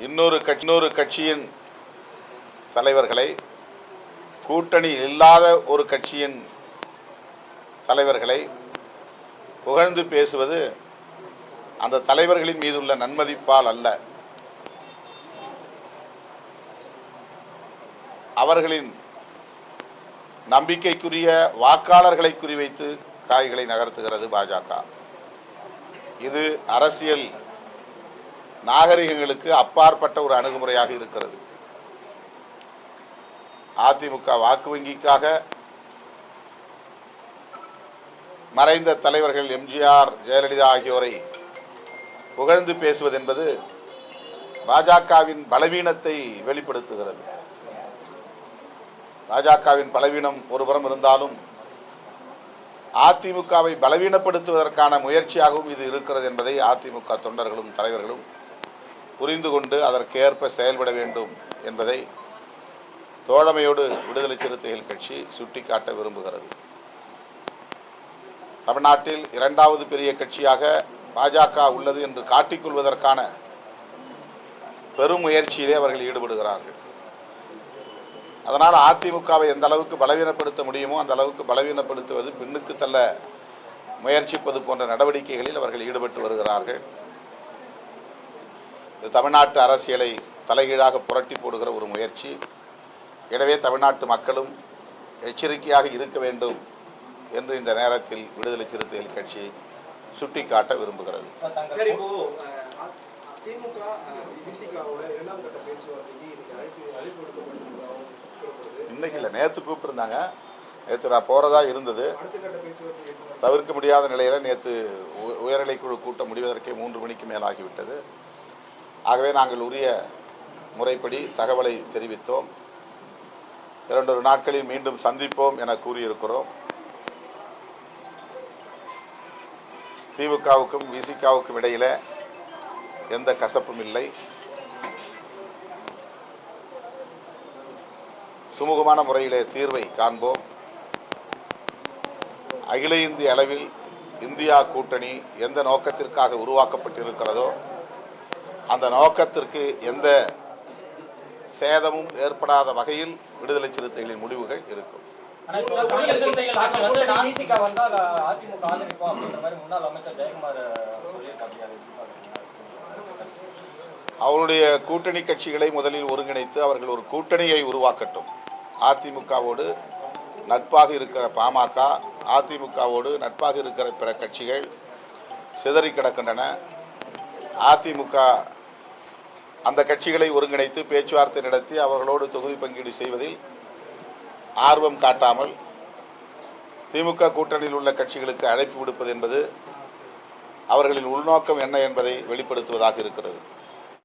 இன்னொரு கட்சியின் தலைவர்களை, கூட்டணி இல்லாத ஒரு கட்சியின் தலைவர்களை புகழ்ந்து பேசுவது அந்த தலைவர்களின் மீதுள்ள நன்மதிப்பால் அல்ல, அவர்களின் நம்பிக்கைக்குரிய வாக்காளர்களை குறிவைத்து காய்களை நகர்த்துகிறது பாஜக. இது அரசியல் நாகரிகங்களுக்கு அப்பாற்பட்ட ஒரு அணுகுமுறையாக இருக்கிறது. அதிமுக வாக்கு வங்கிக்காக மறைந்த தலைவர்கள் எம்ஜிஆர், ஜெயலலிதா ஆகியோரை புகழ்ந்து பேசுவது என்பது பாஜகவின் பலவீனத்தை வெளிப்படுத்துகிறது. பாஜகவின் பலவீனம் ஒருபுறம் இருந்தாலும் அதிமுகவை பலவீனப்படுத்துவதற்கான முயற்சியாகவும் இது இருக்கிறது என்பதை அதிமுக தொண்டர்களும் தலைவர்களும் புரிந்து கொண்டு அதற்கேற்ப செயல்பட வேண்டும் என்பதை தோழமையோடு விடுதலை சிறுத்தைகள் கட்சி சுட்டிக்காட்ட விரும்புகிறது. தமிழ்நாட்டில் இரண்டாவது பெரிய கட்சியாக பாஜக உள்ளது என்று காட்டிக்கொள்வதற்கான பெரும் முயற்சியிலே அவர்கள் ஈடுபடுகிறார்கள். அதனால் அதிமுகவை எந்த அளவுக்கு பலவீனப்படுத்த முடியுமோ அந்த அளவுக்கு பலவீனப்படுத்துவது, பின்னுக்கு தள்ள முயற்சிப்பது போன்ற நடவடிக்கைகளில் அவர்கள் ஈடுபட்டு வருகிறார்கள். இது தமிழ்நாட்டு அரசியலை தலைகீழாக புரட்டி போடுகிற ஒரு முயற்சி. எனவே தமிழ்நாட்டு மக்களும் எச்சரிக்கையாக இருக்க வேண்டும் என்று இந்த நேரத்தில் விடுதலை சிறுத்தைகள் கட்சி சுட்டிக்காட்ட விரும்புகிறது. இன்னைக்கு இல்லை, நேற்று கூப்பிட்டுருந்தாங்க. நேற்று நான் போகிறதா இருந்தது. தவிர்க்க முடியாத நிலையில் நேற்று உயர்நிலை குழு கூட்டம் முடிவதற்கே 3 மணிக்கு மேலாகிவிட்டது. ஆகவே நாங்கள் உரிய முறைப்படி தகவலை தெரிவித்தோம். 2 நாட்களில் மீண்டும் சந்திப்போம் என கூறியிருக்கிறோம். திமுகவுக்கும் விசிகாவுக்கும் இடையில் எந்த கசப்பும் இல்லை. சுமூகமான முறையிலே தீர்வை காண்போம். அகில இந்திய அளவில் இந்தியா கூட்டணி எந்த நோக்கத்திற்காக உருவாக்கப்பட்டிருக்கிறதோ அந்த நோக்கத்திற்கு எந்த சேதமும் ஏற்படாத வகையில் விடுதலை சிறுத்தைகளின் முடிவுகள் இருக்கும். அவருடைய கூட்டணி கட்சிகளை முதலில் ஒருங்கிணைத்து அவர்கள் ஒரு கூட்டணியை உருவாக்கட்டும். அதிமுகவோடு நட்பாக இருக்கிற பாமக, அதிமுகவோடு நட்பாக இருக்கிற பிற கட்சிகள் சிதறி கிடக்கின்றன. அதிமுக அந்த கட்சிகளை ஒருங்கிணைத்து பேச்சுவார்த்தை நடத்தி அவர்களோடு தொகுதி பங்கீடு செய்வதில் ஆர்வம் காட்டாமல் திமுக கூட்டணியில் உள்ள கட்சிகளுக்கு அழைப்பு விடுப்பது என்பது அவர்களின் உள்நோக்கம் என்ன என்பதை வெளிப்படுத்துவதாக இருக்கிறது.